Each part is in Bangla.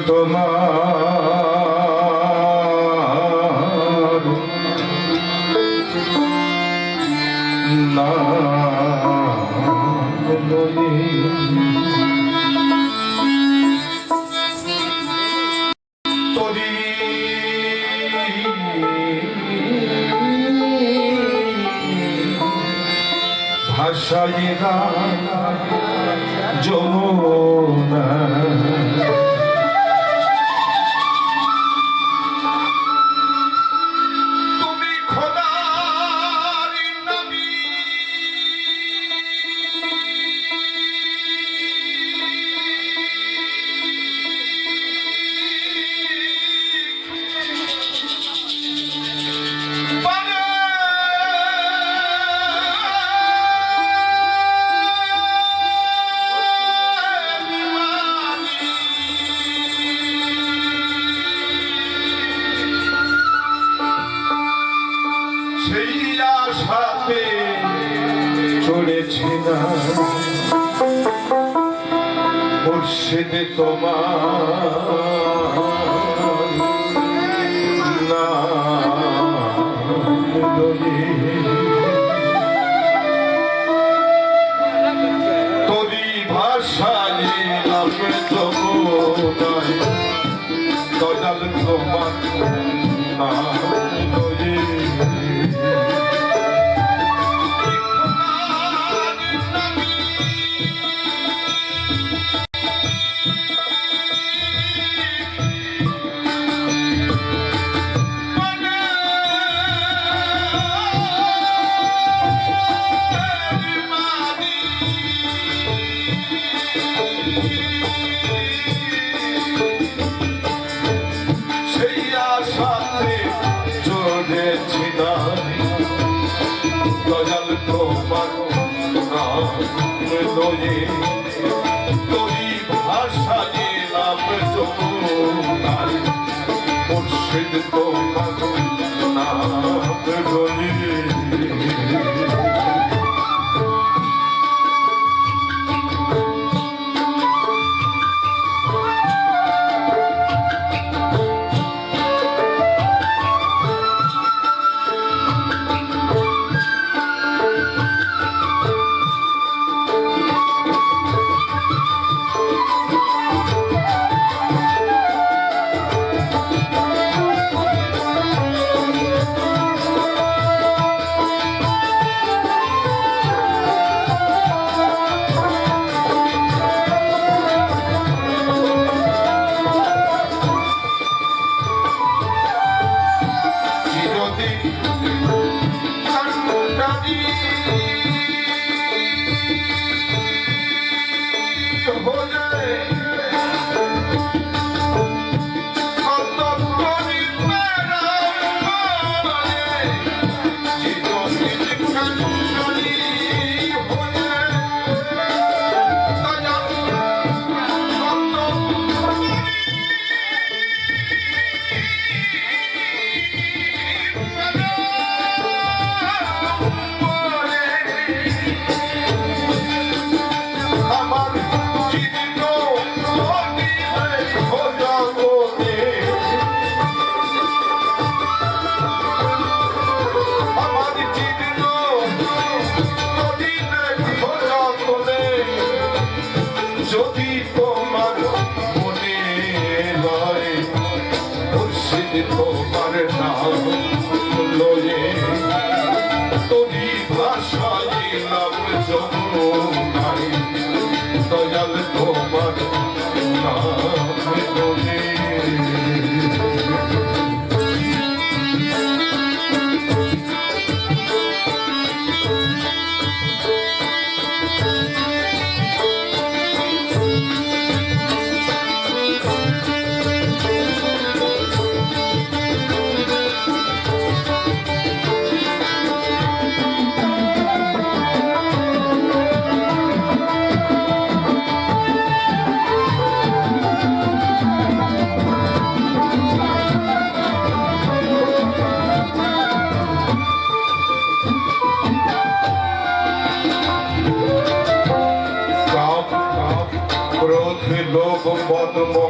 তোমার নাম লয়ে তরি ভাষায় না যমুনা সাথে চলেছি না মুর্শিদ তোমার নাম লয়ে তোরি ভাষায় নাম যমুনায় দয়াল তোমার নাম লয়ে দয়াল তোমার নাম লয়ে তোরি ভাষায় নাম যমুনায় মুর্শিদ তোমার নাম লয়ে যদি তোমার মনে লয় মুর্শিদ তোমার নাম লয়ে তোরি ভাষায় নাম যমুনায় দয়াল তোমার নাম লয়ে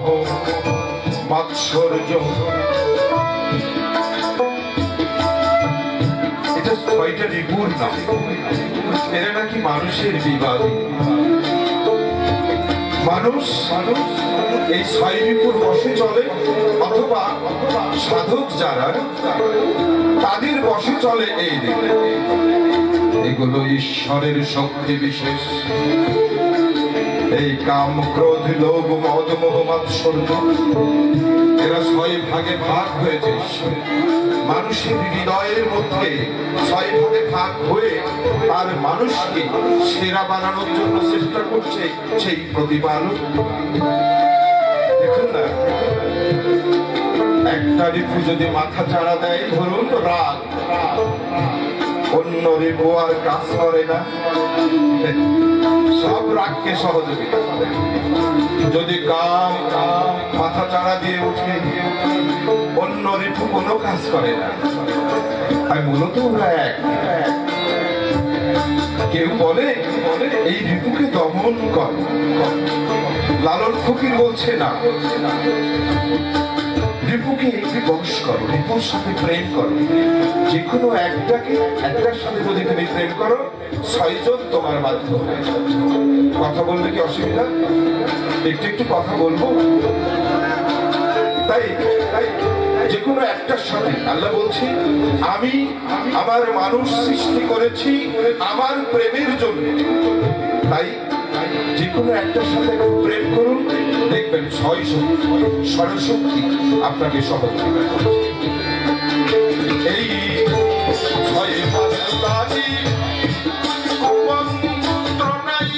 মোহ মাৎসর্য। এটা 6টা রিপুর নাম। এরা নাকি মানুষের বিবাদী। মানুষ এই 6 রিপুর বশে চলে, অথবা সাধক যারা তাদের বশে চলে এই রিপু। এগুলো ঈশ্বরের শক্তি বিশেষ। এই কাম ক্রোধ লোভ মদ মোহ মাৎসর্য এরা 6 ভাগে ভাগ হয়েছে। মানুষের হৃদয়ের মধ্যে 6 ভাগে ভাগ হয়ে আর মানুষকে সেরা বানানোর জন্য চেষ্টা করছে সেই প্রতিপালক। দেখুন না, একটা রিপু যদি মাথা চাড়া দেয়, ধরুন রাগ, অন্য রিপু আর কাজ করে না, সব রাগকে সহযোগিতা করে। যদি কাম মাথা চাড়া দিয়ে উঠে, অন্য রিপু কোনো কাজ করে না। আর মূলত ওরা এক। কেউ বলে এই রিপুকে দমন কর। লালন ফকির বলছে না, রিপুকে বশ করো, রিপুর সাথে প্রেম করো। যে কোনো একটার সাথে যদি তুমি প্রেম করো, 6 জন তোমার বাধ্য হয়ে যাবে। কথা বললে কি অসুবিধা? একটু কথা বলবো। তাই যে কোনো একটার সাথে আল্লাহ বলছি, আমি আমার মানুষ সৃষ্টি করেছি আমার প্রেমের জন্য। তাই যে কোনো একটার সাথে প্রেম করুন, দেখবেন 6 সরস্বতী আপনাকে সহযোগিতা করছে। এই 6 পাতারি মন্ত্রণাই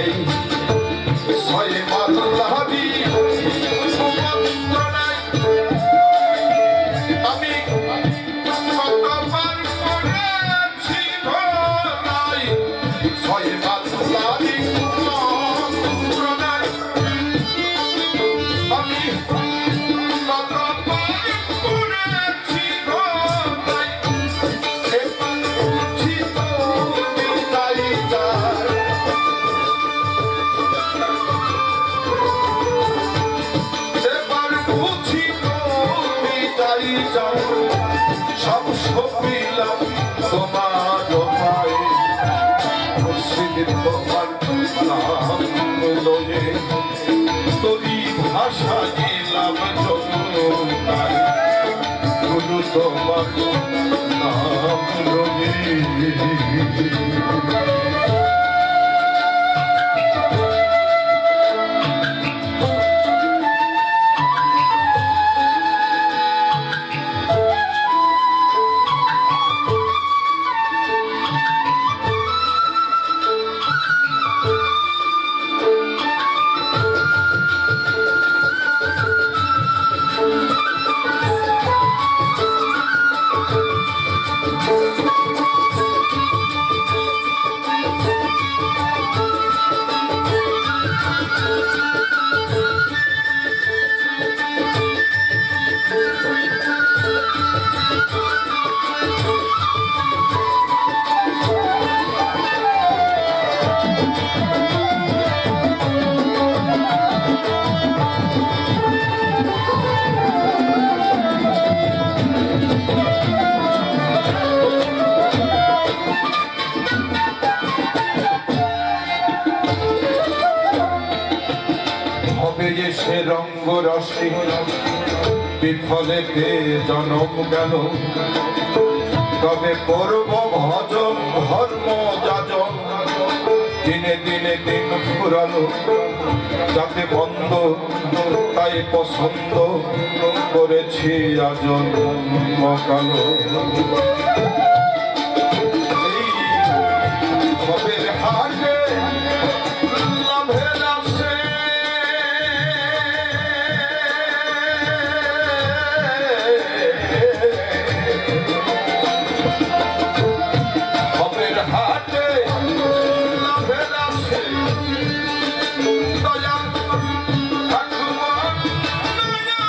এই 6 পাতারি মন্ত্রণাই আমি কতবার করেছি ভোলাই। 6 পাতারি মন্ত্রণাই আমি কতবার করেছি ভোলাই। এবার বুঝি তুমি তাই যার, এবার বুঝি তুমি তাই যার। সব সপিলাম তোমার পায়ে, মুর্শিদ তোমার নাম লয়ে, তোরি ভাষা গেলাম যমুনায়, গুরু তোমার নাম লয়ে। সে রঙ্গ রসে বিফলেতে জনম গেল, তবে করব ভজন ধর্ম যাজন। দিনে দিনে দিন ফুরালো, যাতে বন্ধ তাই পছন্দ করেছি আজন মকালো। এই ভবের হাটে লাভের আসে, ভবের হাটে লাভের আসে, দয়াল ঠাকুর দয়াল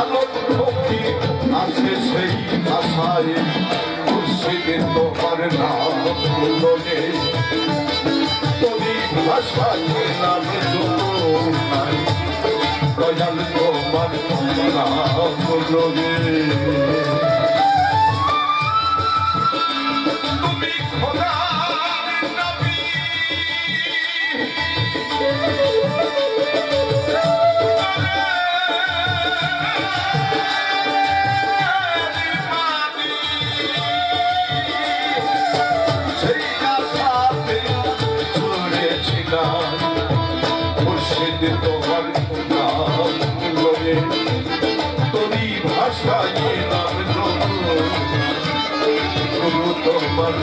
লালন ভক্তি আছে সেই ভাষায় মুর্শিদে তোমার নাম লগে তুমি ভাষায় নাম নাই দয়াল তোমার নাম লগে তুমি খোদার নবী মুর্শিদ তোমার নাম লগে তোরই ভাষায় নাম গুরু তোমার